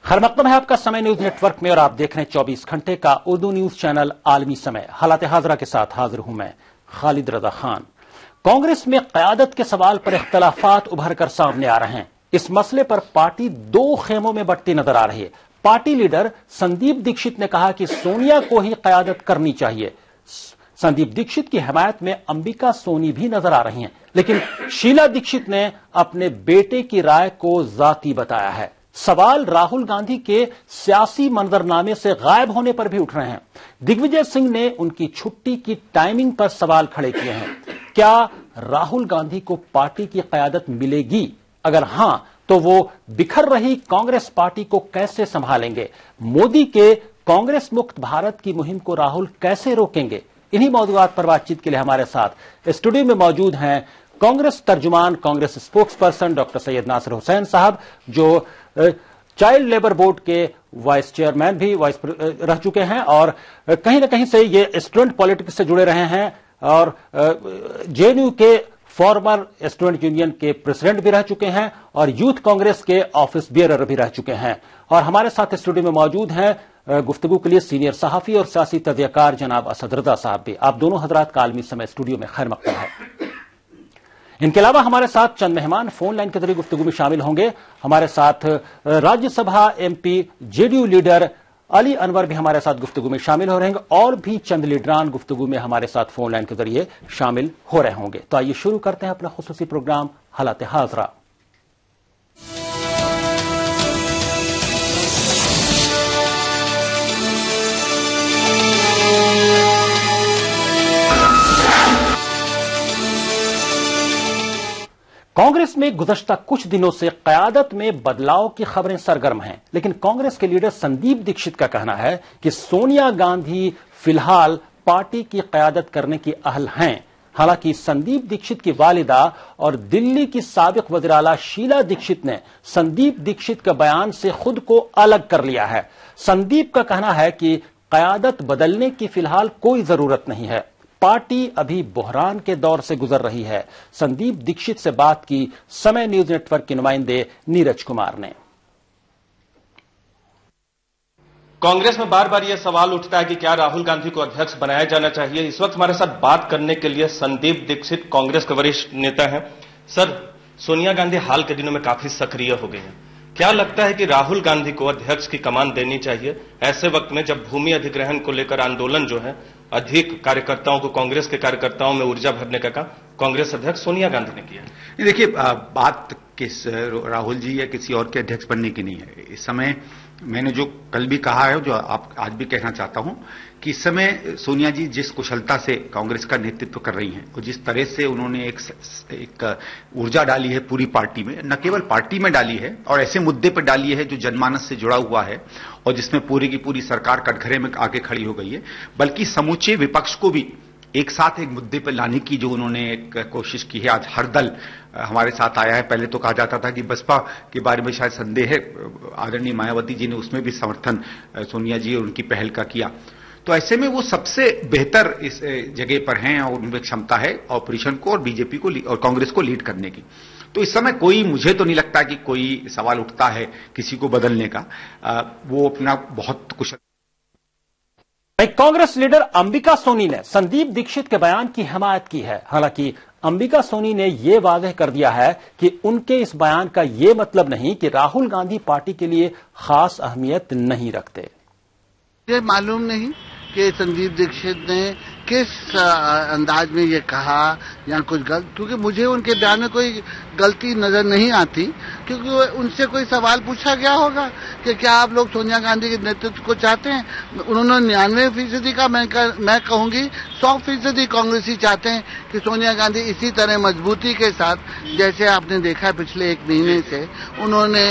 खैर मकदम है आपका समय न्यूज नेटवर्क में और आप देख रहे हैं 24 घंटे का उर्दू न्यूज चैनल आलमी समय। हालात हाजरा के साथ हाजिर हूं मैं खालिद रजा खान। कांग्रेस में क़यादत के सवाल पर इख्तलाफात उभर कर सामने आ रहे हैं। इस मसले पर पार्टी दो खेमों में बंटती नजर आ रही है। पार्टी लीडर संदीप दीक्षित ने कहा कि सोनिया को ही क़यादत करनी चाहिए। संदीप दीक्षित की हिमायत में अंबिका सोनी भी नजर आ रही हैं, लेकिन शीला दीक्षित ने अपने बेटे की राय को जाती बताया है। सवाल राहुल गांधी के सियासी मंजरनामे से गायब होने पर भी उठ रहे हैं। दिग्विजय सिंह ने उनकी छुट्टी की टाइमिंग पर सवाल खड़े किए हैं। क्या राहुल गांधी को पार्टी की क़यादत मिलेगी? अगर हां, तो वो बिखर रही कांग्रेस पार्टी को कैसे संभालेंगे? मोदी के कांग्रेस मुक्त भारत की मुहिम को राहुल कैसे रोकेंगे? इन्हीं मौजूदात पर बातचीत के लिए हमारे साथ स्टूडियो में मौजूद हैं कांग्रेस तर्जुमान, Congress spokesperson doctor Syed Nasir Hussain साहब, जो चाइल्ड लेबर बोर्ड के वाइस चेयरमैन भी रह चुके हैं और कहीं ना कहीं से ये स्टूडेंट पॉलिटिक्स से जुड़े रहे हैं और जेएनयू के फॉर्मर स्टूडेंट यूनियन के प्रेसिडेंट भी रह चुके हैं और यूथ कांग्रेस के ऑफिस बियरर भी रह चुके हैं। और हमारे साथ स्टूडियो में मौजूद हैं गुफ्तगू के लिए सीनियर सहाफी और सियासी तजज़ियाकार जनाब असद रजा साहब भी। आप दोनों हजरात का आलमी समय स्टूडियो में खैर मकदम है। इनके अलावा हमारे साथ चंद मेहमान फोन लाइन के जरिए गुफ्तगू में शामिल होंगे। हमारे साथ Rajya Sabha MP JDU leader Ali Anwar भी हमारे साथ गुफ्तगू में शामिल हो रहेंगे और भी चंद लीडरान गुफ्तगू में हमारे साथ फोन लाइन के जरिए शामिल हो रहे होंगे। तो आइए शुरू करते हैं अपना खुसूसी प्रोग्राम हालात हाजरा। कांग्रेस में गुज़श्ता कुछ दिनों से क़यादत में बदलाव की खबरें सरगर्म हैं, लेकिन कांग्रेस के लीडर संदीप दीक्षित का कहना है कि सोनिया गांधी फिलहाल पार्टी की क़यादत करने की अहल हैं। हालांकि संदीप दीक्षित की वालिदा और दिल्ली की साबिक वज़ीर आला शीला दीक्षित ने संदीप दीक्षित के बयान से खुद को अलग कर लिया है। संदीप का कहना है कि क़यादत बदलने की फिलहाल कोई जरूरत नहीं है, पार्टी अभी बहरान के दौर से गुजर रही है। संदीप दीक्षित से बात की समय न्यूज नेटवर्क के नुमाइंदे नीरज कुमार ने। कांग्रेस में बार बार यह सवाल उठता है कि क्या राहुल गांधी को अध्यक्ष बनाया जाना चाहिए। इस वक्त हमारे साथ बात करने के लिए संदीप दीक्षित कांग्रेस के वरिष्ठ नेता हैं। सर, सोनिया गांधी हाल के दिनों में काफी सक्रिय हो गई हैं। क्या लगता है कि राहुल गांधी को अध्यक्ष की कमान देनी चाहिए ऐसे वक्त में जब भूमि अधिग्रहण को लेकर आंदोलन जो है, अधिक कार्यकर्ताओं को, कांग्रेस के कार्यकर्ताओं में ऊर्जा भरने का काम कांग्रेस अध्यक्ष सोनिया गांधी ने किया? देखिए, बात किस राहुल जी या किसी और के अध्यक्ष बनने की नहीं है। इस समय मैंने जो कल भी कहा है, जो आप आज भी कहना चाहता हूं, कि इस समय सोनिया जी जिस कुशलता से कांग्रेस का नेतृत्व कर रही हैं और जिस तरह से उन्होंने एक ऊर्जा डाली है पूरी पार्टी में, न केवल पार्टी में डाली है और ऐसे मुद्दे पर डाली है जो जनमानस से जुड़ा हुआ है और जिसमें पूरी की पूरी सरकार कटघरे में आके खड़ी हो गई है, बल्कि समूचे विपक्ष को भी एक साथ एक मुद्दे पर लाने की जो उन्होंने एक कोशिश की है। आज हर दल हमारे साथ आया है। पहले तो कहा जाता था कि बसपा के बारे में शायद संदेह है, आदरणीय मायावती जी ने उसमें भी समर्थन सोनिया जी और उनकी पहल का किया। तो ऐसे में वो सबसे बेहतर इस जगह पर हैं और उनमें क्षमता है ऑपरेशन को और बीजेपी को और कांग्रेस को लीड करने की। तो इस समय मुझे तो नहीं लगता कि कोई सवाल उठता है किसी को बदलने का। वो अपना बहुत कुशल। कांग्रेस लीडर अंबिका सोनी ने संदीप दीक्षित के बयान की हिमायत की है। हालांकि अंबिका सोनी ने यह वाज़ेह कर दिया है कि उनके इस बयान का यह मतलब नहीं कि राहुल गांधी पार्टी के लिए खास अहमियत नहीं रखते। ये मालूम नहीं कि संदीप दीक्षित ने किस अंदाज में ये कहा या कुछ गलत, क्योंकि मुझे उनके बयान में कोई गलती नजर नहीं आती, क्योंकि उनसे कोई सवाल पूछा गया होगा कि क्या आप लोग सोनिया गांधी के नेतृत्व को चाहते हैं। उन्होंने 99% का, मैं कहूंगी 100% कांग्रेसी चाहते हैं कि सोनिया गांधी इसी तरह मजबूती के साथ, जैसे आपने देखा है पिछले 1 महीने से उन्होंने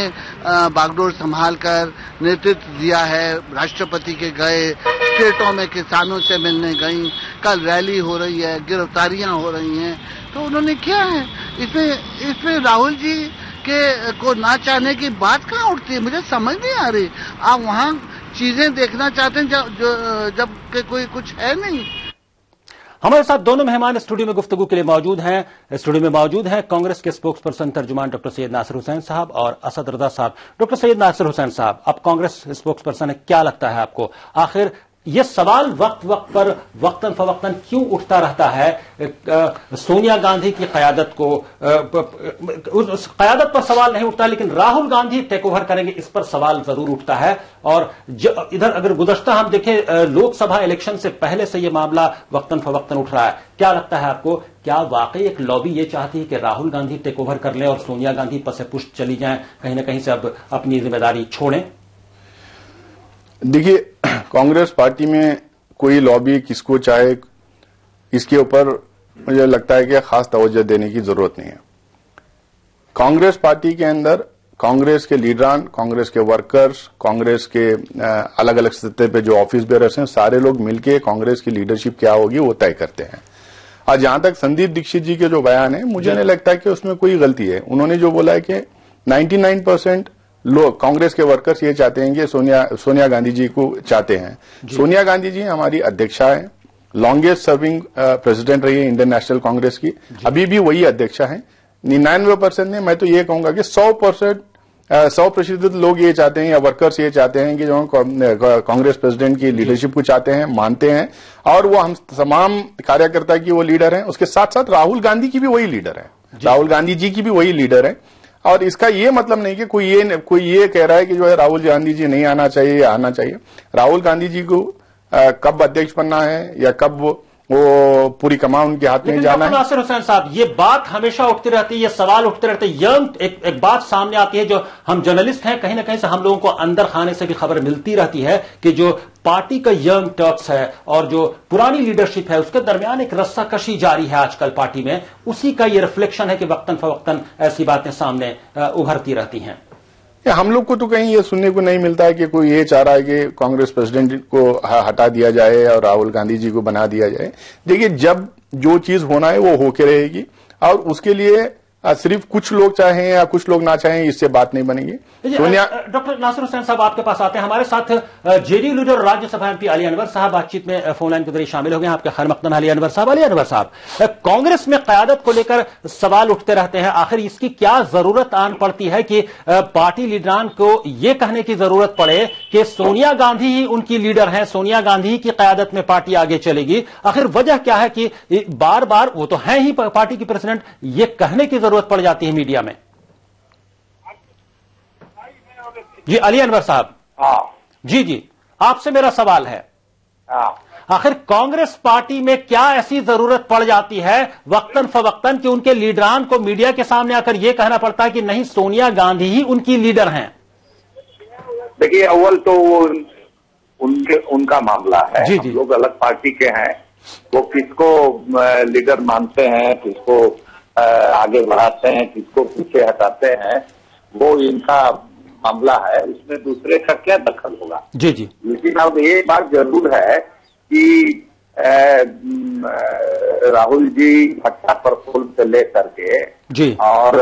बागडोर संभाल कर नेतृत्व दिया है। राष्ट्रपति के गए, स्टेटों में किसानों से मिलने गई, कल रैली हो रही है, गिरफ्तारियां हो रही हैं। तो उन्होंने क्या है इसमें राहुल जी के को ना चाहने की बात कहाँ उठती है, मुझे समझ नहीं आ रही। आप वहां चीजें देखना चाहते हैं जब कोई कुछ है नहीं। हमारे साथ दोनों मेहमान स्टूडियो में गुफ्तगू के लिए मौजूद हैं। स्टूडियो में मौजूद हैं कांग्रेस के स्पोक्स पर्सन तर्जुमान डॉक्टर सैयद नासिर हुसैन साहब और असद रजा साहब। डॉक्टर सैयद नासिर हुसैन साहब, अब कांग्रेस स्पोक्स पर्सन है, क्या लगता है आपको आखिर ये सवाल वक्त वक्त पर वक्तन फवक्तन क्यों उठता रहता है? सोनिया गांधी की क़यादत को उस क़यादत पर सवाल नहीं उठता, लेकिन राहुल गांधी टेक ओवर करेंगे इस पर सवाल जरूर उठता है। और इधर अगर गुज़श्ता हम देखें लोकसभा इलेक्शन से पहले से यह मामला वक्तन फवक्तन उठ रहा है। क्या लगता है आपको, क्या वाकई एक लॉबी ये चाहती है कि राहुल गांधी टेक ओवर कर लें और सोनिया गांधी पसे पुष्ट चली जाएं, कहीं ना कहीं से अब अपनी जिम्मेदारी छोड़ें? देखिए, कांग्रेस पार्टी में कोई लॉबी किसको चाहे, इसके ऊपर मुझे लगता है कि खास तवज्जो देने की जरूरत नहीं है। कांग्रेस पार्टी के अंदर कांग्रेस के लीडरान, कांग्रेस के वर्कर्स, कांग्रेस के अलग अलग सतह पे जो ऑफिस बेयरर्स हैं, सारे लोग मिलकर कांग्रेस की लीडरशिप क्या होगी वो तय करते हैं। और जहां तक संदीप दीक्षित जी के जो बयान है, मुझे नहीं लगता कि उसमें कोई गलती है। उन्होंने जो बोला है कि 99% लोग कांग्रेस के वर्कर्स ये चाहते हैं कि सोनिया गांधी जी को चाहते हैं। सोनिया गांधी जी हमारी अध्यक्षा है, लॉन्गेस्ट सर्विंग प्रेसिडेंट रही है इंडियन नेशनल कांग्रेस की, अभी भी वही अध्यक्षा है। 99% ने, मैं तो ये कहूंगा कि 100% लोग ये चाहते हैं या वर्कर्स ये चाहते हैं कि जो कांग्रेस प्रेसिडेंट की लीडरशिप को चाहते हैं, मानते हैं, और वो हम तमाम कार्यकर्ता की वो लीडर हैं। उसके साथ साथ राहुल गांधी की भी वही लीडर है, राहुल गांधी जी की भी वही लीडर है। और इसका ये मतलब नहीं कि कोई ये कह रहा है कि जो है राहुल गांधी जी नहीं आना चाहिए या आना चाहिए। राहुल गांधी जी को कब अध्यक्ष बनना है या कब वो पूरी कमान उनके हाथ में जाना है। नासिर हुसैन साहब, ये बात हमेशा उठती रहती है, ये सवाल उठते रहते हैं। एक बात सामने आती है, जो हम जर्नलिस्ट हैं, कहीं ना कहीं से हम लोगों को अंदर खाने से भी खबर मिलती रहती है कि जो पार्टी का यंग टर्क्स है और जो पुरानी लीडरशिप है, उसके दरमियान एक रस्साकशी जारी है आजकल पार्टी में। उसी का ये रिफ्लेक्शन है कि वक्तन फवक्तन ऐसी बातें सामने उभरती रहती हैं। हम लोग को तो कहीं ये सुनने को नहीं मिलता है कि कोई ये चाह रहा है कि कांग्रेस प्रेसिडेंट को हटा दिया जाए और राहुल गांधी जी को बना दिया जाए। देखिए, जब जो चीज होना है वो होके रहेगी, और उसके लिए सिर्फ कुछ लोग चाहें या कुछ लोग ना चाहें, इससे बात नहीं बनेगी। सोनिया, डॉक्टर नासिर हुसैन साहब आपके पास आते हैं। हमारे साथ JDU leader Rajya Sabha MP Ali Anwar साहब बातचीत में फोन लाइन के जरिए शामिल हो गए। आपके खैर मकदम अली अनवर साहब। अली अनवर साहब, कांग्रेस में क़यादत को लेकर सवाल उठते रहते हैं, आखिर इसकी क्या जरूरत आन पड़ती है कि पार्टी लीडरान को यह कहने की जरूरत पड़े कि सोनिया गांधी ही उनकी लीडर हैं, सोनिया गांधी की क़यादत में पार्टी आगे चलेगी? आखिर वजह क्या है कि बार बार वो तो है ही पार्टी की प्रेसिडेंट, ये कहने की जरूरत पड़ जाती है मीडिया में? जी अली अनवर साहब। जी, आपसे मेरा सवाल है, आखिर कांग्रेस पार्टी में क्या ऐसी जरूरत पड़ जाती है वक्तन फवक्तन कि उनके लीडरान को मीडिया के सामने आकर यह कहना पड़ता है कि नहीं, सोनिया गांधी ही उनकी लीडर हैं? देखिए, अव्वल तो उनका मामला है। हम लोग अलग पार्टी के हैं, वो किसको लीडर मानते हैं, किसको आगे बढ़ाते हैं, किसको पीछे हटाते हैं, वो इनका मामला है। इसमें दूसरे का क्या दखल होगा? जी। लेकिन अब ये बात जरूर है कि राहुल जी भट्टा परफोल से लेकर के और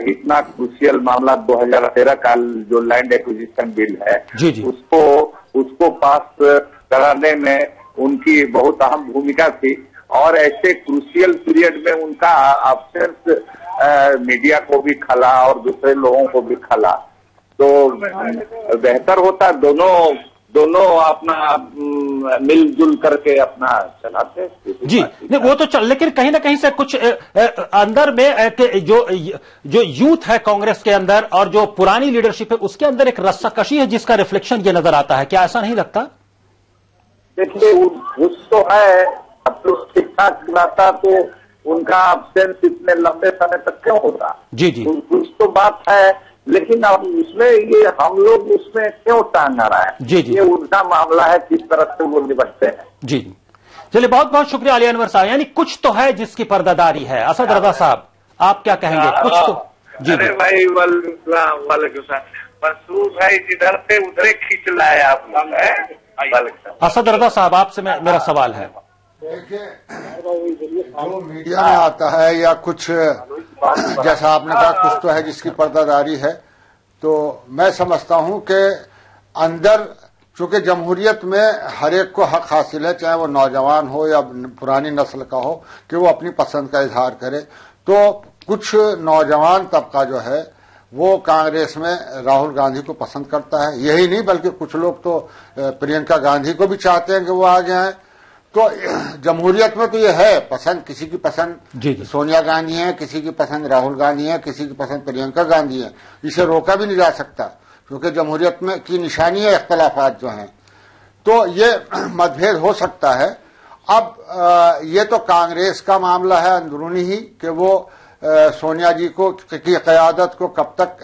इतना क्रूशियल मामला 2013 का जो लैंड एक्विजिशन बिल है, उसको पास कराने में उनकी बहुत अहम भूमिका थी। और ऐसे क्रूशियल पीरियड में उनका एब्सेंस मीडिया को भी खला और दूसरे लोगों को भी खला, तो बेहतर होता दोनों अपना मिलजुल करके अपना चलाते। जी नहीं, वो तो चल, लेकिन कहीं ना कहीं से कुछ अंदर में जो यूथ है कांग्रेस के अंदर और जो पुरानी लीडरशिप है, उसके अंदर एक रस्साकशी है जिसका रिफ्लेक्शन ये नजर आता है। क्या ऐसा नहीं लगता? देखिए, कुछ तो है। अब तो ठीक ठाक रहता तो उनका एब्सेंस इतने लंबे समय तक क्यों होता? जी। कुछ तो बात है, लेकिन अब उसमें ये हम लोग उसमें क्यों टांग आ रहा है? जी। ये उनका मामला है, किस तरह से वो निपटते हैं। जी, चलिए, बहुत बहुत शुक्रिया अली अनवर साहब। यानी कुछ तो है जिसकी पर्दादारी है। असद रजा साहब, आप क्या कहेंगे? कुछ तो। जी भाई, मसूद भाई जिधर से उधरे खींच लाए आप लोग। असद रजा साहब, आपसे मेरा सवाल है। देखिए, जो मीडिया में आता है या कुछ जैसा आपने कहा कुछ तो है जिसकी पर्दादारी है, तो मैं समझता हूं कि अंदर चूंकि जमहूरियत में हर एक को हक हासिल है, चाहे वो नौजवान हो या पुरानी नस्ल का हो, कि वो अपनी पसंद का इजहार करे। तो कुछ नौजवान तबका जो है वो कांग्रेस में राहुल गांधी को पसंद करता है। यही नहीं बल्कि कुछ लोग तो प्रियंका गांधी को भी चाहते हैं कि वो आगे आए। तो जमहूरियत में तो ये है पसंद, किसी की पसंद सोनिया गांधी है, किसी की पसंद राहुल गांधी है, किसी की पसंद प्रियंका गांधी है। इसे रोका भी नहीं जा सकता क्योंकि जमहूरियत में की निशानी है इख्तलाफात जो हैं। तो ये मतभेद हो सकता है। अब ये तो कांग्रेस का मामला है अंदरूनी ही कि वो सोनिया जी को की क़यादत को कब तक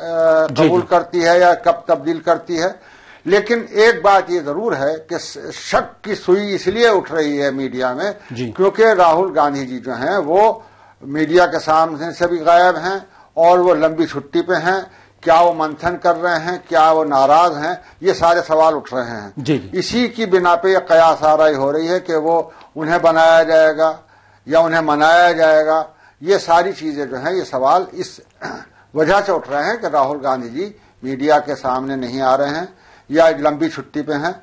कबूल करती है या कब तब्दील करती है। लेकिन एक बात ये जरूर है कि शक की सुई इसलिए उठ रही है मीडिया में क्योंकि राहुल गांधी जी जो हैं वो मीडिया के सामने से भी गायब हैं और वो लंबी छुट्टी पे हैं। क्या वो मंथन कर रहे हैं, क्या वो नाराज हैं, ये सारे सवाल उठ रहे हैं। इसी की बिना पे ये कयास आराई हो रही है कि वो उन्हें बनाया जाएगा या उन्हें मनाया जाएगा। ये सारी चीजें जो हैं ये सवाल इस वजह से उठ रहे हैं कि राहुल गांधी जी मीडिया के सामने नहीं आ रहे हैं या लंबी छुट्टी पे हैं।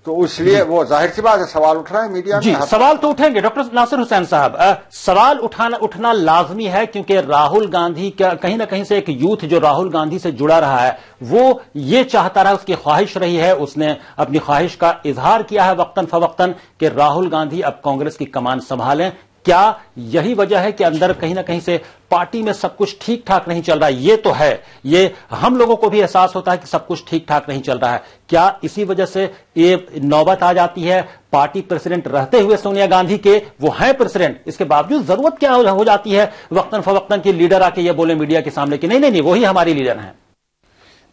तो इसलिए वो जाहिर सी बात है सवाल उठ रहा है मीडिया में। सवाल तो उठेंगे डॉक्टर नासिर हुसैन साहब, सवाल उठना लाजमी है क्योंकि राहुल गांधी का कहीं ना कहीं से एक यूथ जो राहुल गांधी से जुड़ा रहा है वो ये चाहता रहा, उसकी ख्वाहिश रही है, उसने अपनी ख्वाहिश का इजहार किया है वक्तन फवक्तन कि राहुल गांधी अब कांग्रेस की कमान संभालें। क्या यही वजह है कि अंदर कहीं ना कहीं से पार्टी में सब कुछ ठीक ठाक नहीं चल रहा है? ये तो है, ये हम लोगों को भी एहसास होता है कि सब कुछ ठीक ठाक नहीं चल रहा है। क्या इसी वजह से ये नौबत आ जाती है पार्टी प्रेसिडेंट रहते हुए सोनिया गांधी के, वो हैं प्रेसिडेंट, इसके बावजूद जरूरत क्या हो जाती है वक्तन फवक्तन की लीडर आके ये बोले मीडिया के सामने कि नहीं नहीं नहीं वही हमारी लीडर हैं?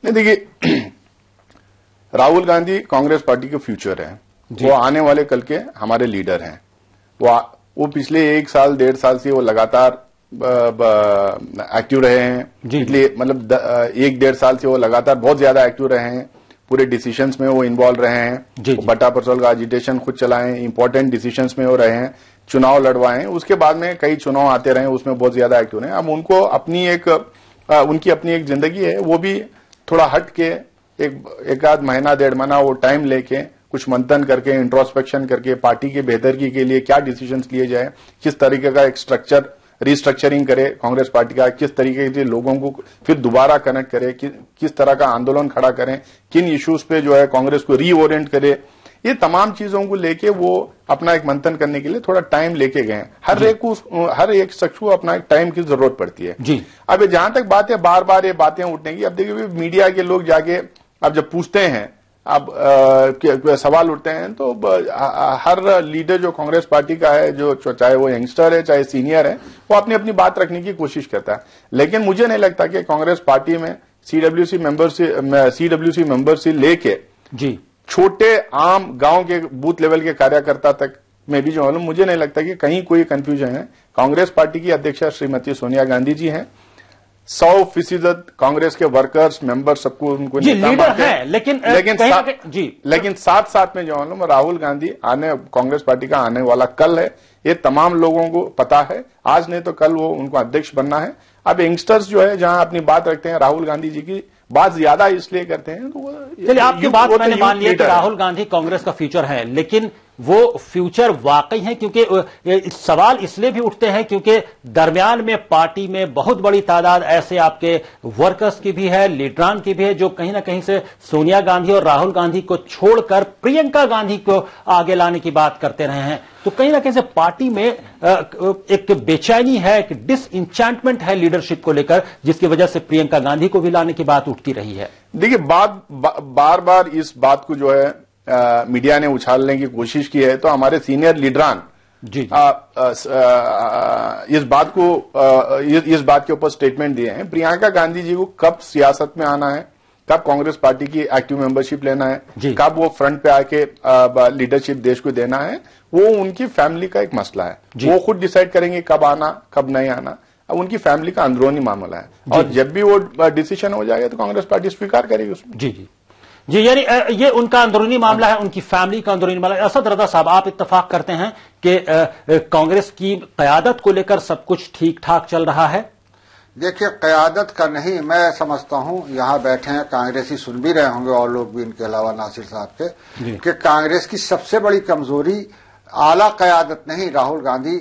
नहीं, देखिए राहुल गांधी कांग्रेस पार्टी के फ्यूचर है, वो आने वाले कल के हमारे लीडर हैं। वो पिछले 1 साल 1.5 साल से वो लगातार एक्टिव रहे हैं। इसलिए मतलब 1-1.5 साल से वो लगातार बहुत ज्यादा एक्टिव रहे हैं, पूरे डिसीजंस में वो इन्वॉल्व रहे हैं। बट्टा परसोल का एजिटेशन खुद चलाए, इंपॉर्टेंट डिसीजंस में वो रहे हैं, चुनाव लड़वाए, उसके बाद में कई चुनाव आते रहे, उसमें बहुत ज्यादा एक्टिव रहे। अब उनको उनकी अपनी एक जिंदगी है, वो भी थोड़ा हट के एक आध महीना 1.5 महीना वो टाइम लेके कुछ मंथन करके इंट्रोस्पेक्शन करके पार्टी के बेहतरी के लिए क्या डिसीजंस लिए जाए, किस तरीके का एक रिस्ट्रक्चरिंग करे कांग्रेस पार्टी का, किस तरीके से लोगों को फिर दोबारा कनेक्ट करे, किस तरह का आंदोलन खड़ा करें, किन इश्यूज पे जो है कांग्रेस को रीओरिएंट करे, ये तमाम चीजों को लेके वो अपना एक मंथन करने के लिए थोड़ा टाइम लेके गए। हर एक शख्स को अपना एक टाइम की जरूरत पड़ती है। अब जहां तक बात है बार बार ये बातें उठने की, अब देखिए मीडिया के लोग जाके अब जब पूछते हैं, अब सवाल उठते हैं, तो हर लीडर जो कांग्रेस पार्टी का है, जो चाहे वो यंगस्टर है चाहे सीनियर है, वो अपनी अपनी बात रखने की कोशिश करता है। लेकिन मुझे नहीं लगता कि कांग्रेस पार्टी में सीडब्ल्यूसी मेंबर से लेके छोटे आम गांव के बूथ लेवल के कार्यकर्ता तक में भी जो है, मुझे नहीं लगता कि कहीं कोई कंफ्यूजन है। कांग्रेस पार्टी की अध्यक्षा श्रीमती सोनिया गांधी जी हैं, 100% कांग्रेस के वर्कर्स मेंबर सबको उनको लीडर है, लेकिन साथ में जो है राहुल गांधी कांग्रेस पार्टी का आने वाला कल है, ये तमाम लोगों को पता है। आज नहीं तो कल वो उनको अध्यक्ष बनना है। अब यंगस्टर्स जो है जहां अपनी बात रखते हैं, राहुल गांधी जी की बात ज्यादा इसलिए करते हैं, तो चलिए आपकी बात मैंने मान लिया कि राहुल गांधी कांग्रेस का फ्यूचर है, लेकिन वो फ्यूचर वाकई है? क्योंकि सवाल इसलिए भी उठते हैं क्योंकि दरमियान में पार्टी में बहुत बड़ी तादाद ऐसे आपके वर्कर्स की भी है, लीडरान की भी है, जो कहीं ना कहीं से सोनिया गांधी और राहुल गांधी को छोड़कर प्रियंका गांधी को आगे लाने की बात करते रहे हैं। तो कहीं ना कहीं से पार्टी में एक बेचैनी है, एक डिसइंचेंटमेंट है लीडरशिप को लेकर, जिसकी वजह से प्रियंका गांधी को भी लाने की बात उठती रही है। देखिए बार बार इस बात को जो है मीडिया ने उछालने की कोशिश की है, तो हमारे सीनियर लीडरान इस बात के ऊपर स्टेटमेंट दिए हैं। प्रियंका गांधी जी को कब सियासत में आना है, कब कांग्रेस पार्टी की एक्टिव मेंबरशिप लेना है, कब वो फ्रंट पे आके लीडरशिप देश को देना है, वो उनकी फैमिली का एक मसला है। वो खुद डिसाइड करेंगे कब आना कब नहीं आना। अब उनकी फैमिली का अंदरूनी मामला है, और जब भी वो डिसीजन हो जाएगा तो कांग्रेस पार्टी स्वीकार करेगी उसमें। जी, यानी ये उनका अंदरूनी मामला है, उनकी फैमिली का अंदरूनी मामला है। असद रजा साहब, आप इत्तेफाक करते हैं कि कांग्रेस की क़यादत को लेकर सब कुछ ठीक ठाक चल रहा है? देखिए, क़यादत का नहीं, मैं समझता हूं, यहां बैठे हैं कांग्रेसी, सुन भी रहे होंगे और लोग भी इनके अलावा नासिर साहब के, कि कांग्रेस की सबसे बड़ी कमजोरी आला क़यादत नहीं। राहुल गांधी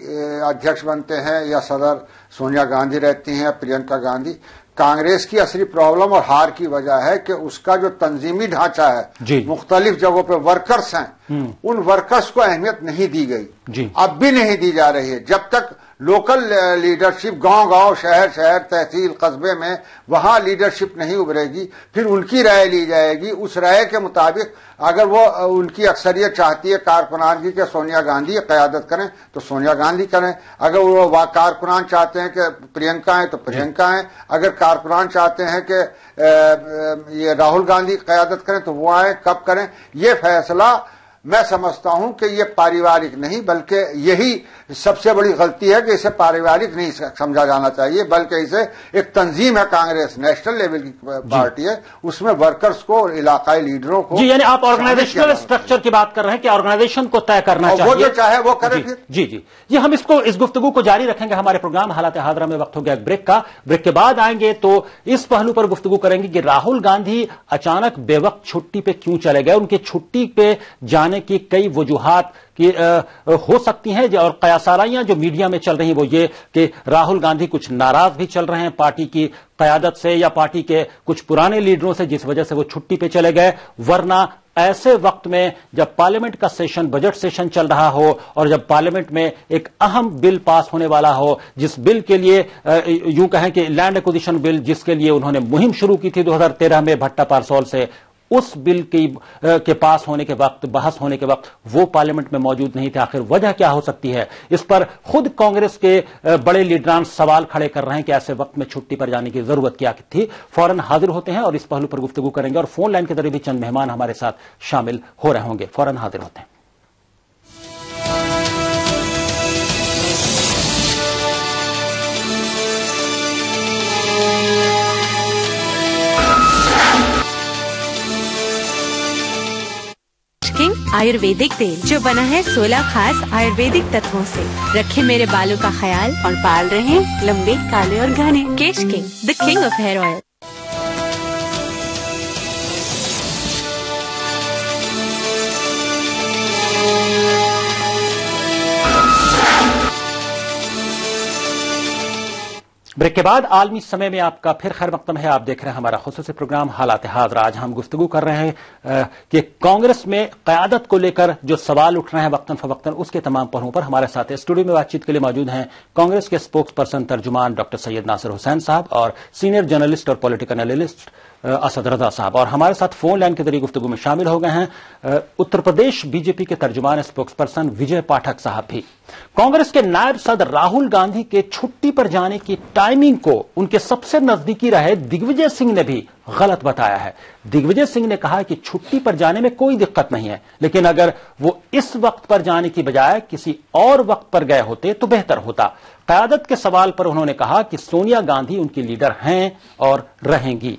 अध्यक्ष बनते हैं या सदर सोनिया गांधी रहती हैं या प्रियंका गांधी, कांग्रेस की असली प्रॉब्लम और हार की वजह है कि उसका जो तंजीमी ढांचा है, मुख्तलिफ जगहों पे वर्कर्स हैं, उन वर्कर्स को अहमियत नहीं दी गई, अब भी नहीं दी जा रही है। जब तक लोकल लीडरशिप गांव-गांव, शहर-शहर, तहसील, कस्बे में वहां लीडरशिप नहीं उभरेगी, फिर उनकी राय ली जाएगी। उस राय के मुताबिक अगर वो उनकी अक्सरियत चाहती है कारकुनानगी के सोनिया गांधी क़यादत करें तो सोनिया गांधी करें, अगर वो कारकुनान चाहते हैं कि प्रियंका है तो प्रियंका है, अगर कारकुनान चाहते हैं कि ये राहुल गांधी क़यादत करें तो वो आए, कब करें, ये फैसला मैं समझता हूं कि ये पारिवारिक नहीं, बल्कि यही सबसे बड़ी गलती है कि इसे पारिवारिक नहीं समझा जाना चाहिए, बल्कि इसे एक तंजीम है। कांग्रेस नेशनल लेवल की पार्टी है, उसमें वर्कर्स को और इलाकाई लीडरों को। जी, यानी आप ऑर्गेनाइजेशनल स्ट्रक्चर की बात कर रहे हैं कि ऑर्गेनाइजेशन को तय करना चाहिए, वो जो चाहे वो करे। जी, हम इस गुफ्तगू को जारी रखेंगे। हमारे प्रोग्राम हालात हादरा में वक्त हो गया ब्रेक का। ब्रेक के बाद आएंगे तो इस पहलू पर गुफ्तगू करेंगे कि राहुल गांधी अचानक बेवक्त छुट्टी पे क्यों चले गए। उनके छुट्टी पे जाने की कई वजूहात कि हो सकती हैं, और कयासाराइयां जो मीडिया में चल रही हैं वो ये कि राहुल गांधी कुछ नाराज भी चल रहे हैं पार्टी की कयादत से या पार्टी के कुछ पुराने लीडरों से, जिस वजह से वो छुट्टी पे चले गए। वरना ऐसे वक्त में जब पार्लियामेंट का सेशन, बजट सेशन चल रहा हो और जब पार्लियामेंट में एक अहम बिल पास होने वाला हो, जिस बिल के लिए यूं कहें कि लैंड एक्विजिशन बिल, जिसके लिए उन्होंने मुहिम शुरू की थी 2013 में भट्टा पारसौल से, उस बिल के पास होने के वक्त, बहस होने के वक्त वो पार्लियामेंट में मौजूद नहीं थे। आखिर वजह क्या हो सकती है? इस पर खुद कांग्रेस के बड़े लीडरान सवाल खड़े कर रहे हैं कि ऐसे वक्त में छुट्टी पर जाने की जरूरत क्या थी। फौरन हाजिर होते हैं और इस पहलू पर गुफ्तगू करेंगे और फोन लाइन के जरिए भी चंद मेहमान हमारे साथ शामिल हो रहे होंगे। फौरन हाजिर होते हैं। आयुर्वेदिक तेल जो बना है 16 खास आयुर्वेदिक तत्वों से, रखे मेरे बालों का ख्याल और बाल रहे लंबे, काले और घने। Kesh king, the king of hair oil. Break के बाद आलमी समय में आपका फिर खैर मकदम है। आप देख रहे हैं हमारा खुसूसी प्रोग्राम हालात हाज़िरा। आज हम गुफ्तगू कर रहे हैं कि कांग्रेस में क़यादत को लेकर जो सवाल उठ रहे हैं वक्तन फवक्तन, उसके तमाम पहलुओं पर हमारे साथ स्टूडियो में बातचीत के लिए मौजूद हैं कांग्रेस के स्पोक्स पर्सन तर्जुमान डॉक्टर सैयद नासिर हुसैन साहब और सीनियर जर्नलिस्ट और पॉलिटिकल एनालिस्ट असद रजा साहब, और हमारे साथ फोन लाइन के जरिए गुफ्तगू में शामिल हो गए हैं उत्तर प्रदेश बीजेपी के तर्जुमान स्पोक्स पर्सन विजय पाठक साहब भी। कांग्रेस के नायब सदर राहुल गांधी के छुट्टी पर जाने की टाइमिंग को उनके सबसे नजदीकी रहे दिग्विजय सिंह ने भी गलत बताया है। दिग्विजय सिंह ने कहा कि छुट्टी पर जाने में कोई दिक्कत नहीं है, लेकिन अगर वो इस वक्त पर जाने की बजाय किसी और वक्त पर गए होते तो बेहतर होता। क़यादत के सवाल पर उन्होंने कहा कि सोनिया गांधी उनकी लीडर हैं और रहेंगी।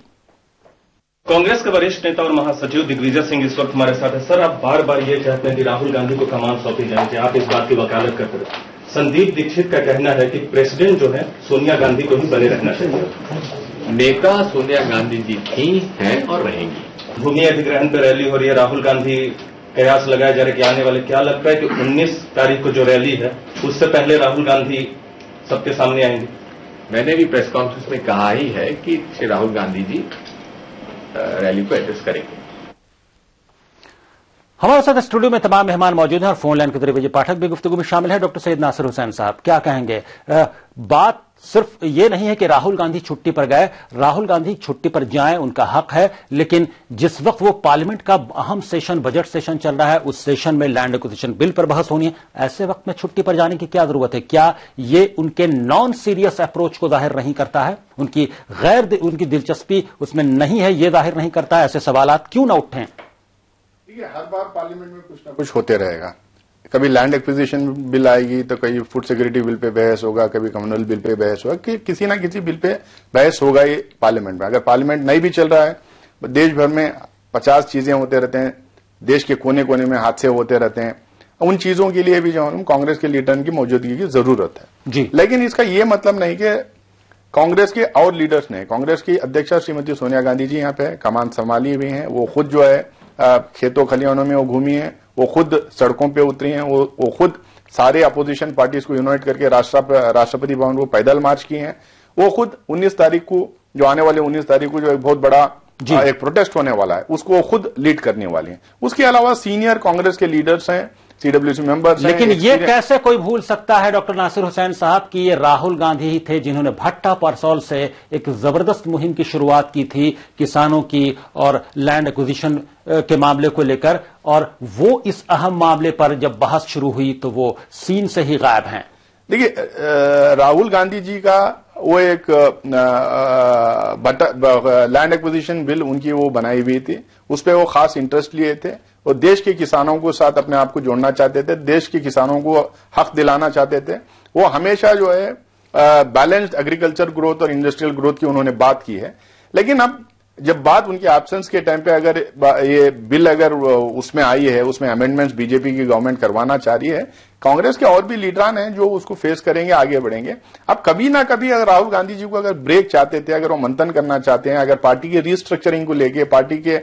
कांग्रेस के वरिष्ठ नेता और महासचिव दिग्विजय सिंह इस वक्त हमारे साथ है। सर, आप बार बार ये कहते हैं कि राहुल गांधी को कमान सौंपी जानी चाहिए, आप इस बात की वकालत करते हैं। संदीप दीक्षित का कहना है कि प्रेसिडेंट जो है सोनिया गांधी को ही बने रहना चाहिए। नेता सोनिया गांधी जी थी, हैं और रहेंगी। भूमि अधिग्रहण पर रैली हो रही है, राहुल गांधी कयास लगाए जा रहे कि आने वाले, क्या लगता है कि 19 तारीख को जो रैली है उससे पहले राहुल गांधी सबके सामने आएंगे? मैंने भी प्रेस कॉन्फ्रेंस में कहा ही है कि श्री राहुल गांधी जी रैली को एड्रेस करेंगे। हमारे साथ स्टूडियो में तमाम मेहमान मौजूद हैं और फोन लाइन के जरिए विजय पाठक भी गुफ्तगू में शामिल है। डॉक्टर सैयद नासिर हुसैन साहब, क्या कहेंगे? बात सिर्फ ये नहीं है कि राहुल गांधी छुट्टी पर गए, राहुल गांधी छुट्टी पर जाएं, उनका हक है, लेकिन जिस वक्त वो पार्लियामेंट का अहम सेशन, बजट सेशन चल रहा है, उस सेशन में लैंड एक्विजिशन बिल पर बहस होनी है, ऐसे वक्त में छुट्टी पर जाने की क्या जरूरत है? क्या ये उनके नॉन सीरियस अप्रोच को जाहिर नहीं करता है? उनकी दिलचस्पी उसमें नहीं है, ये जाहिर नहीं करता है? ऐसे सवालात क्यों ना उठें? देखिए, हर बार पार्लियामेंट में कुछ ना कुछ होते रहेगा। कभी लैंड एक्विजिशन बिल आएगी तो कभी फूड सिक्योरिटी बिल पे बहस होगा, कभी कम्युनल बिल पे बहस होगा, कि किसी ना किसी बिल पे बहस होगा ये पार्लियामेंट में। अगर पार्लियामेंट नहीं भी चल रहा है, देश भर में 50 चीजें होते रहते हैं, देश के कोने कोने में हादसे होते रहते हैं, उन चीजों के लिए भी जो कांग्रेस के लीडर की मौजूदगी की जरूरत है जी। लेकिन इसका ये मतलब नहीं कि कांग्रेस के और लीडर्स ने, कांग्रेस की अध्यक्षा श्रीमती सोनिया गांधी जी यहाँ पे कमान संभाली हुई हैं, वो खुद जो है खेतों खलिहानों में वो घूमी हैं, वो खुद सड़कों पे उतरी हैं, वो खुद सारे अपोजिशन पार्टीज को यूनाइट करके राष्ट्रपति भवन को पैदल मार्च किए हैं। वो खुद 19 तारीख को, जो आने वाले 19 तारीख को जो एक बहुत बड़ा एक प्रोटेस्ट होने वाला है, उसको वो खुद लीड करने वाली हैं। उसके अलावा सीनियर कांग्रेस के लीडर्स हैं, सीडब्ल्यूसी मेंबर्स हैं। लेकिन ये कैसे कोई भूल सकता है डॉक्टर नासिर हुसैन साहब कि ये राहुल गांधी ही थे जिन्होंने भट्टा परसौल से एक जबरदस्त मुहिम की शुरुआत की थी किसानों की और लैंड एक्विजिशन के मामले को लेकर, और वो इस अहम मामले पर जब बहस शुरू हुई तो वो सीन से ही गायब हैं। देखिए, राहुल गांधी जी का वो एक लैंड एक्विजिशन बिल उनकी वो बनाई हुई थी, उस पर वो खास इंटरेस्ट लिए थे और देश के किसानों को साथ अपने आप को जोड़ना चाहते थे, देश के किसानों को हक दिलाना चाहते थे। वो हमेशा जो है बैलेंस्ड एग्रीकल्चर ग्रोथ और इंडस्ट्रियल ग्रोथ की उन्होंने बात की है। लेकिन अब जब बात उनके एब्सेंस के टाइम पे अगर ये बिल अगर उसमें आई है, उसमें अमेंडमेंट्स बीजेपी की गवर्नमेंट करवाना चाह रही है, कांग्रेस के और भी लीडरान हैं जो उसको फेस करेंगे, आगे बढ़ेंगे। अब कभी ना कभी अगर राहुल गांधी जी को अगर ब्रेक चाहते थे, अगर वो मंथन करना चाहते हैं, अगर पार्टी के रीस्ट्रक्चरिंग को लेके, पार्टी के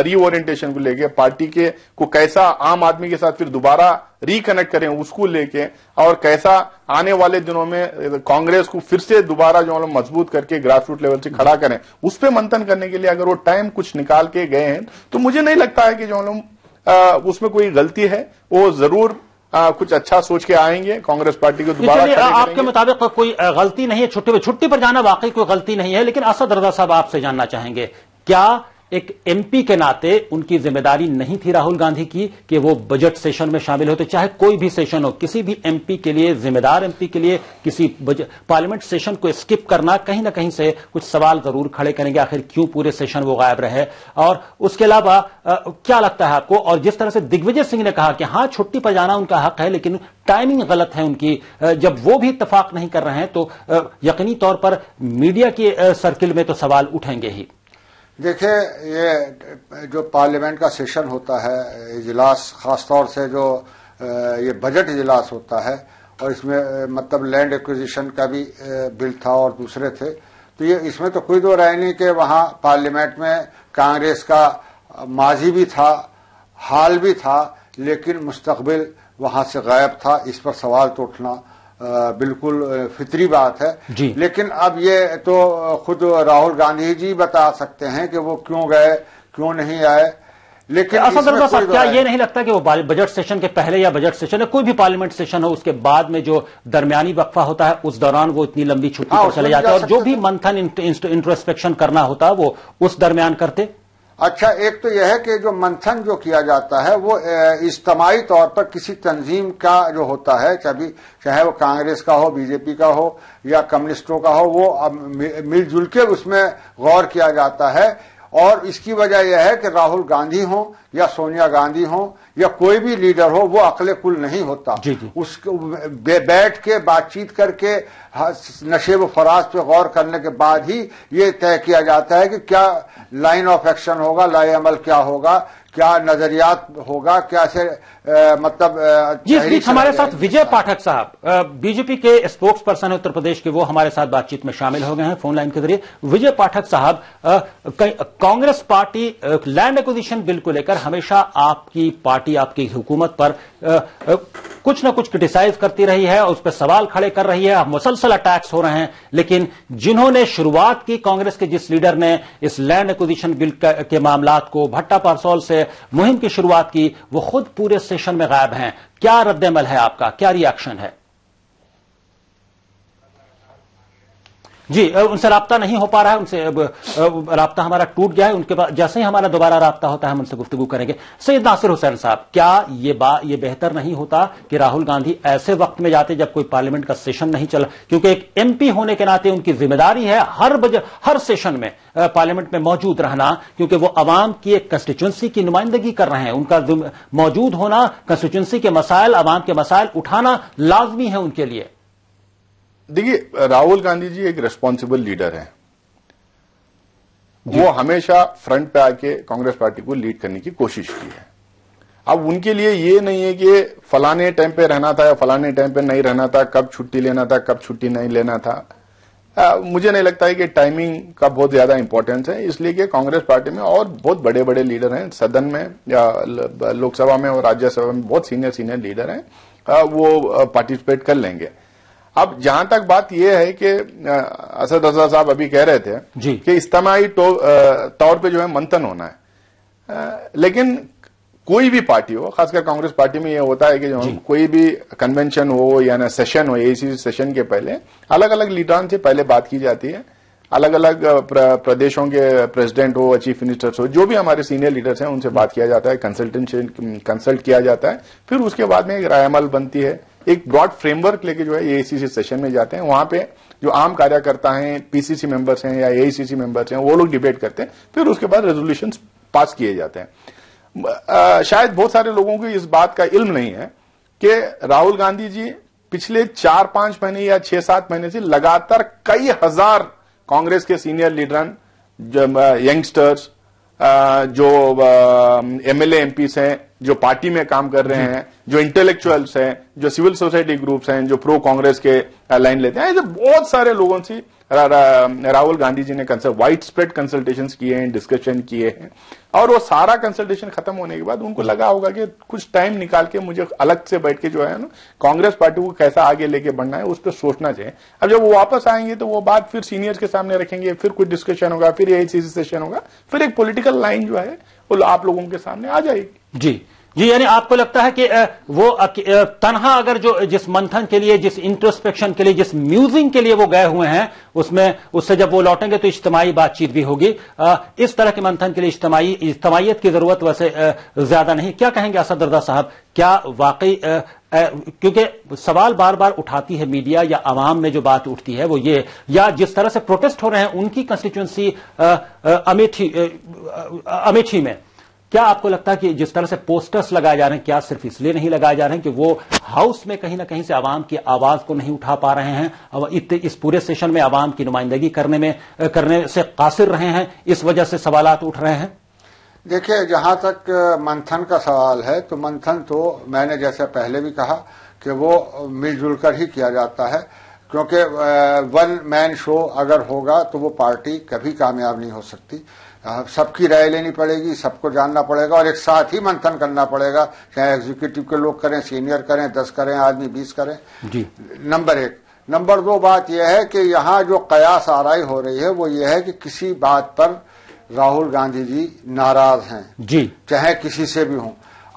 रीओरिएंटेशन को लेके, पार्टी के को कैसा आम आदमी के साथ फिर दोबारा रिकनेक्ट करें उसको लेके, और कैसा आने वाले दिनों में कांग्रेस को फिर से दोबारा जो लोग मजबूत करके ग्रासरूट लेवल से खड़ा करें, उस पर मंथन करने के लिए अगर वो टाइम कुछ निकाल के गए हैं, तो मुझे नहीं लगता है कि जो लोग उसमें कोई गलती है। वो जरूर कुछ अच्छा सोच के आएंगे, कांग्रेस पार्टी को दोबारा आपके मुताबिक कोई गलती नहीं है, छुट्टी पर जाना वाकई कोई गलती नहीं है। लेकिन असद रजा साहब, आपसे जानना चाहेंगे, क्या एक एमपी के नाते उनकी जिम्मेदारी नहीं थी राहुल गांधी की कि वो बजट सेशन में शामिल होते, चाहे कोई भी सेशन हो? किसी भी एमपी के लिए, जिम्मेदार एमपी के लिए किसी पार्लियामेंट सेशन को स्किप करना कहीं ना कहीं से कुछ सवाल जरूर खड़े करेंगे, आखिर क्यों पूरे सेशन वो गायब रहे? और उसके अलावा क्या लगता है आपको? और जिस तरह से दिग्विजय सिंह ने कहा कि हां, छुट्टी पर जाना उनका हक है, लेकिन टाइमिंग गलत है उनकी, जब वो भी इत्तेफाक नहीं कर रहे हैं तो यकीनी तौर पर मीडिया के सर्किल में तो सवाल उठेंगे ही। देखिए, ये जो पार्लियामेंट का सेशन होता है, इजलास, खासतौर से जो ये बजट इजलास होता है, और इसमें मतलब लैंड एक्विजिशन का भी बिल था और दूसरे थे, तो ये इसमें तो कोई दो राय नहीं कि वहां पार्लियामेंट में कांग्रेस का माजी भी था, हाल भी था, लेकिन मुस्तकबिल वहां से गायब था। इस पर सवाल तो उठना बिल्कुल फितरी बात है। लेकिन अब ये तो खुद राहुल गांधी जी बता सकते हैं कि वो क्यों गए, क्यों नहीं आए। लेकिन क्या ये नहीं लगता कि वो बजट सेशन के पहले या बजट सेशन, कोई भी पार्लियामेंट सेशन हो, उसके बाद में जो दरमियानी वक्फा होता है, उस दौरान वो इतनी लंबी छुट्टी पर चले जाते हैं, और जो भी मंथन इंट्रोस्पेक्शन करना होता है वो उस दरमियान करते? अच्छा, एक तो यह है कि जो मंथन जो किया जाता है वो इज्तमाही तौर पर किसी तंजीम का जो होता है, चाहे वो कांग्रेस का हो, बीजेपी का हो या कम्युनिस्टों का हो, वो मिलजुल के उसमें गौर किया जाता है। और इसकी वजह यह है कि राहुल गांधी हो या सोनिया गांधी हो या कोई भी लीडर हो, वो अक्ले कुल नहीं होता। उसको बैठ के बातचीत करके नशेब फराज पे गौर करने के बाद ही ये तय किया जाता है कि क्या लाइन ऑफ एक्शन होगा, लाए अमल क्या होगा, क्या नजरियात होगा, क्या से मतलब। जी, इस बीच हमारे साथ विजय पाठक साहब, बीजेपी के स्पोक्स पर्सन है उत्तर प्रदेश के, वो हमारे साथ बातचीत में शामिल हो गए हैं फोन लाइन के जरिए। विजय पाठक साहब, Congress party land acquisition bill को लेकर हमेशा आपकी पार्टी, आपकी हुकूमत पर कुछ न कुछ क्रिटिसाइज करती रही है, उस पर सवाल खड़े कर रही है, मुसलसल अटैक्स हो रहे हैं। लेकिन जिन्होंने शुरुआत की, कांग्रेस के जिस लीडर ने इस लैंड एक्विजिशन बिल के मामलात को, भट्टा परसौल से मुहिम की शुरुआत की, वो खुद पूरे सेशन में गायब हैं। क्या रद्द-ए-अमल है आपका, क्या रिएक्शन है? जी, उनसे राब्ता नहीं हो पा रहा है, उनसे राब्ता हमारा टूट गया है। उनके बाद जैसे ही हमारा दोबारा राब्ता होता है हम उनसे गुफ्तगू करेंगे। सैयद नासिर हुसैन साहब, क्या ये बेहतर नहीं होता कि राहुल गांधी ऐसे वक्त में जाते जब कोई पार्लियामेंट का सेशन नहीं चला? क्योंकि एक एमपी होने के नाते उनकी जिम्मेदारी है हर सेशन में पार्लियामेंट में मौजूद रहना, क्योंकि वो अवाम की एक कंस्टिट्यूंसी की नुमाइंदगी कर रहे हैं। उनका मौजूद होना, कंस्टिट्यूंसी के मसाइल, अवाम के मसाइल उठाना लाजमी है उनके लिए। देखिए, राहुल गांधी जी एक रिस्पॉन्सिबल लीडर हैं। वो हमेशा फ्रंट पे आके कांग्रेस पार्टी को लीड करने की कोशिश की है। अब उनके लिए ये नहीं है कि फलाने टाइम पे रहना था या फलाने टाइम पे नहीं रहना था, कब छुट्टी लेना था, कब छुट्टी नहीं लेना था। मुझे नहीं लगता है कि टाइमिंग का बहुत ज्यादा इंपॉर्टेंस है, इसलिए कि कांग्रेस पार्टी में और बहुत बड़े बड़े लीडर हैं, सदन में या लोकसभा में और राज्यसभा में बहुत सीनियर लीडर हैं, वो पार्टिसिपेट कर लेंगे। अब जहां तक बात यह है कि असद रजा साहब अभी कह रहे थे कि इज्तिमाई तौर पे जो है मंथन होना है, लेकिन कोई भी पार्टी हो, खासकर कांग्रेस पार्टी में यह होता है कि जो कोई भी कन्वेंशन हो या ना सेशन हो, एआईसीसी सेशन के पहले अलग अलग लीडरान से पहले बात की जाती है, अलग अलग प्रदेशों के प्रेसिडेंट हो, चीफ मिनिस्टर्स हो, जो भी हमारे सीनियर लीडर्स हैं उनसे बात किया जाता है, कंसल्ट किया जाता है, फिर उसके बाद में एक रायमाल बनती है, एक ब्रॉड फ्रेमवर्क लेके जो है एआईसीसी सेशन में जाते हैं, वहां पे जो आम कार्यकर्ता हैं, पीसीसी मेंबर्स हैं या एआईसीसी मेंबर्स हैं, वो लोग डिबेट करते हैं, फिर उसके बाद रेजोल्यूशन पास किए जाते हैं। शायद बहुत सारे लोगों को इस बात का इल्म नहीं है कि राहुल गांधी जी पिछले 4-5 महीने या 6-7 महीने से लगातार कई हजार कांग्रेस के सीनियर लीडर, यंगस्टर्स, जो एमएलए एमपीस हैं, जो पार्टी में काम कर रहे हैं, जो इंटेलेक्चुअल्स हैं, जो सिविल सोसाइटी ग्रुप्स हैं, जो प्रो कांग्रेस के लाइन लेते हैं, ऐसे बहुत सारे लोगों से राहुल गांधी जी ने वाइड स्प्रेड कंसल्टेशंस किए हैं, डिस्कशन किए हैं, और वो सारा कंसल्टेशन खत्म होने के बाद उनको लगा होगा कि कुछ टाइम निकाल के मुझे अलग से बैठ के जो है ना कांग्रेस पार्टी को कैसा आगे लेके बढ़ना है उस पर सोचना चाहिए। अब जब वो वापस आएंगे तो वो बात फिर सीनियर्स के सामने रखेंगे, फिर कुछ डिस्कशन होगा, फिर एआईसीसी सेशन होगा, फिर एक पॉलिटिकल लाइन जो है वो आप लोगों के सामने आ जाएगी। जी, यानी आपको लगता है कि वो तन्हा अगर जो जिस मंथन के लिए, जिस इंट्रोस्पेक्शन के लिए, जिस म्यूजिंग के लिए वो गए हुए हैं, उससे जब वो लौटेंगे तो इज्तिमाई बातचीत भी होगी। इस तरह के मंथन के लिए इज्तिमाइयत की जरूरत वैसे ज्यादा नहीं। क्या कहेंगे असद रजा साहब, क्या वाकई, क्योंकि सवाल बार बार उठाती है मीडिया या आवाम में जो बात उठती है वो ये, या जिस तरह से प्रोटेस्ट हो रहे हैं उनकी कंस्टिट्यूंसी अमेठी में, क्या आपको लगता है कि जिस तरह से पोस्टर्स लगाए जा रहे हैं, क्या सिर्फ इसलिए नहीं लगाए जा रहे हैं कि वो हाउस में कहीं ना कहीं से आवाम की आवाज को नहीं उठा पा रहे हैं, और इस पूरे सेशन में आवाम की नुमाइंदगी करने से कासिर रहे हैं, इस वजह से सवालात उठ रहे हैं? देखिए, जहां तक मंथन का सवाल है तो मंथन तो मैंने जैसे पहले भी कहा कि वो मिलजुल कर ही किया जाता है, क्योंकि वन मैन शो अगर होगा तो वो पार्टी कभी कामयाब नहीं हो सकती। सबकी राय लेनी पड़ेगी, सबको जानना पड़ेगा और एक साथ ही मंथन करना पड़ेगा, चाहे एग्जीक्यूटिव के लोग करें, सीनियर करें, 10 करें आदमी, 20 करें जी। नंबर 1। नंबर 2 बात यह है कि यहाँ जो कयास आराई हो रही है वो ये है कि किसी बात पर राहुल गांधी जी नाराज हैं जी, चाहे किसी से भी हों।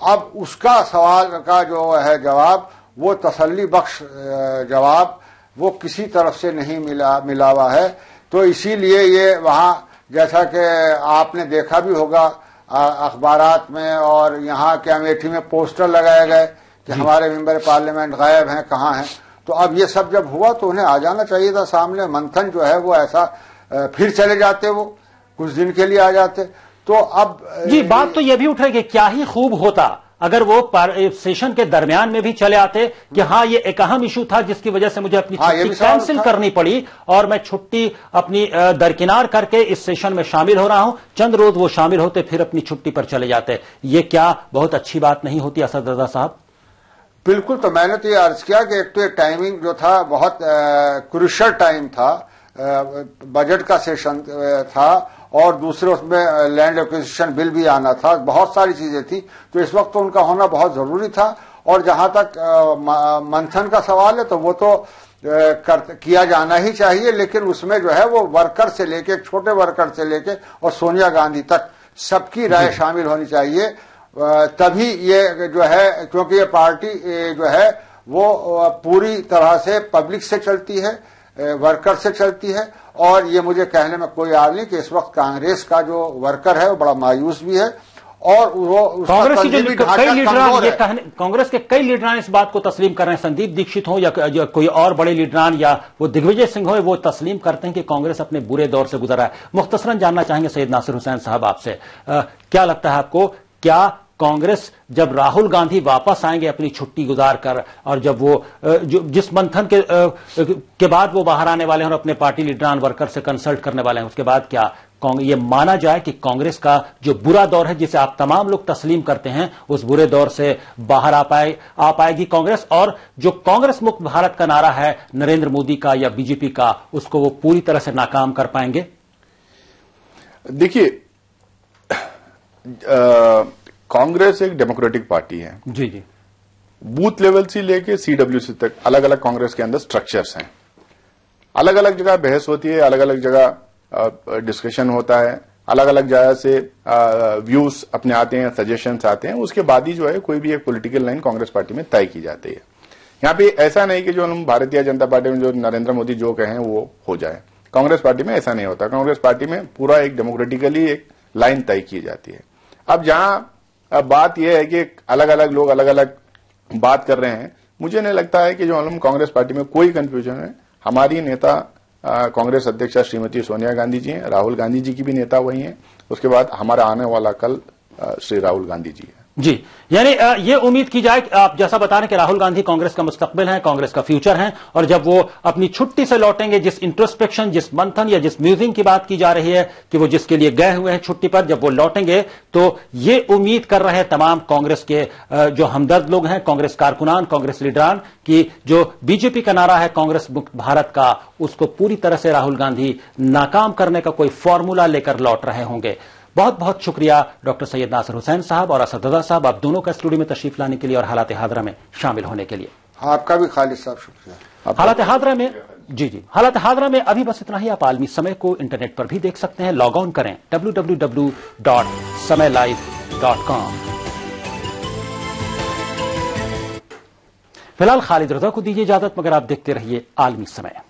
अब उसका सवाल का जो है जवाब, वो तसल्ली बख्श जवाब वो किसी तरफ से नहीं मिला हुआ है। तो इसीलिए ये वहां, जैसा कि आपने देखा भी होगा अखबारात में और यहाँ के अमेठी में पोस्टर लगाए गए कि हमारे मेंबर पार्लियामेंट गायब हैं, कहाँ हैं। तो अब ये सब जब हुआ तो उन्हें आ जाना चाहिए था सामने। मंथन जो है वो ऐसा फिर चले जाते, वो कुछ दिन के लिए आ जाते। तो अब जी बात तो ये भी उठे कि क्या ही खूब होता अगर वो सेशन के दरमियान में भी चले आते कि हाँ ये एक अहम इशू था जिसकी वजह से मुझे अपनी छुट्टी कैंसिल करनी पड़ी और मैं छुट्टी अपनी दरकिनार करके इस सेशन में शामिल हो रहा हूं। चंद रोज वो शामिल होते फिर अपनी छुट्टी पर चले जाते। ये क्या बहुत अच्छी बात नहीं होती असद रजा साहब? बिल्कुल। तो मैंने तो ये अर्ज किया कि एक तो ये टाइमिंग जो था बहुत क्रूशियल टाइम था, बजट का सेशन था और दूसरे उसमें लैंड एक्विजिशन बिल भी आना था, बहुत सारी चीजें थी। तो इस वक्त तो उनका होना बहुत जरूरी था। और जहां तक मंथन का सवाल है तो वो तो किया जाना ही चाहिए, लेकिन उसमें जो है वो वर्कर से लेके, छोटे वर्कर से लेके और सोनिया गांधी तक सबकी राय शामिल होनी चाहिए। तभी ये जो है, क्योंकि ये पार्टी जो है वो पूरी तरह से पब्लिक से चलती है, वर्कर से चलती है। और ये मुझे कहने में कोई आड़ नहीं कि इस वक्त कांग्रेस का जो वर्कर है वो बड़ा मायूस भी है और वो कांग्रेस के कई लीडरान इस बात को तस्लीम कर रहे हैं, संदीप दीक्षित हो या कोई और बड़े लीडरान या वो दिग्विजय सिंह हो, वो तस्लीम करते हैं कि कांग्रेस अपने बुरे दौर से गुजरा है। मुख्तसरन जानना चाहेंगे सैयद नासिर हुसैन साहब आपसे, क्या लगता है आपको, क्या कांग्रेस जब राहुल गांधी वापस आएंगे अपनी छुट्टी गुजार कर और जब वो जिस मंथन के बाद वो बाहर आने वाले हैं और अपने पार्टी लीडरान वर्कर से कंसल्ट करने वाले हैं, उसके बाद क्या ये माना जाए कि कांग्रेस का जो बुरा दौर है जिसे आप तमाम लोग तस्लीम करते हैं, उस बुरे दौर से बाहर आ पाएगी कांग्रेस, और जो कांग्रेस मुक्त भारत का नारा है नरेंद्र मोदी का या बीजेपी का, उसको वो पूरी तरह से नाकाम कर पाएंगे? देखिए, कांग्रेस एक डेमोक्रेटिक पार्टी है। जी जी। बूथ लेवल से लेके सीडब्ल्यूसी तक अलग अलग कांग्रेस के अंदर स्ट्रक्चर्स हैं। अलग अलग जगह बहस होती है, अलग अलग जगह डिस्कशन होता है, अलग अलग जगह से व्यूज अपने आते हैं, सजेशंस आते हैं, उसके बाद ही जो है कोई भी एक पॉलिटिकल लाइन कांग्रेस पार्टी में तय की जाती है। यहाँ पे ऐसा नहीं कि जो हम भारतीय जनता पार्टी में जो नरेंद्र मोदी जो कहें वो हो जाए, कांग्रेस पार्टी में ऐसा नहीं होता। कांग्रेस पार्टी में पूरा एक डेमोक्रेटिकली एक लाइन तय की जाती है। अब जहां बात यह है कि अलग अलग लोग अलग अलग बात कर रहे हैं, मुझे नहीं लगता है कि जो हम कांग्रेस पार्टी में कोई कंफ्यूजन है। हमारी नेता कांग्रेस अध्यक्षा श्रीमती सोनिया गांधी जी हैं, राहुल गांधी जी की भी नेता वही हैं, उसके बाद हमारा आने वाला कल श्री राहुल गांधी जी है। जी, यानी ये उम्मीद की जाए कि आप जैसा बता रहे हैं कि राहुल गांधी कांग्रेस का मुस्तकबिल है, कांग्रेस का फ्यूचर है, और जब वो अपनी छुट्टी से लौटेंगे, जिस इंट्रोस्पेक्शन, जिस मंथन या जिस म्यूजिंग की बात की जा रही है कि वो जिसके लिए गए हुए हैं छुट्टी पर, जब वो लौटेंगे तो ये उम्मीद कर रहे हैं तमाम कांग्रेस के जो हमदर्द लोग हैं, कांग्रेस कारकुनान, कांग्रेस लीडरान, कि जो बीजेपी का नारा है कांग्रेस मुक्त भारत का, उसको पूरी तरह से राहुल गांधी नाकाम करने का कोई फॉर्मूला लेकर लौट रहे होंगे। बहुत बहुत शुक्रिया डॉक्टर सैयद नासिर हुसैन साहब और असद रजा साहब, आप दोनों का स्टूडियो में तशरीफ लाने के लिए और हालात हादरा में शामिल होने के लिए। आपका भी खालिद साहब शुक्रिया। हालात हादरा में जी हालात हादरा में अभी बस इतना ही। आप आलमी समय को इंटरनेट पर भी देख सकते हैं, लॉग ऑन करें www.samaylive.com। फिलहाल खालिद रजा को दीजिए इजाजत, मगर आप देखते रहिए आलमी समय।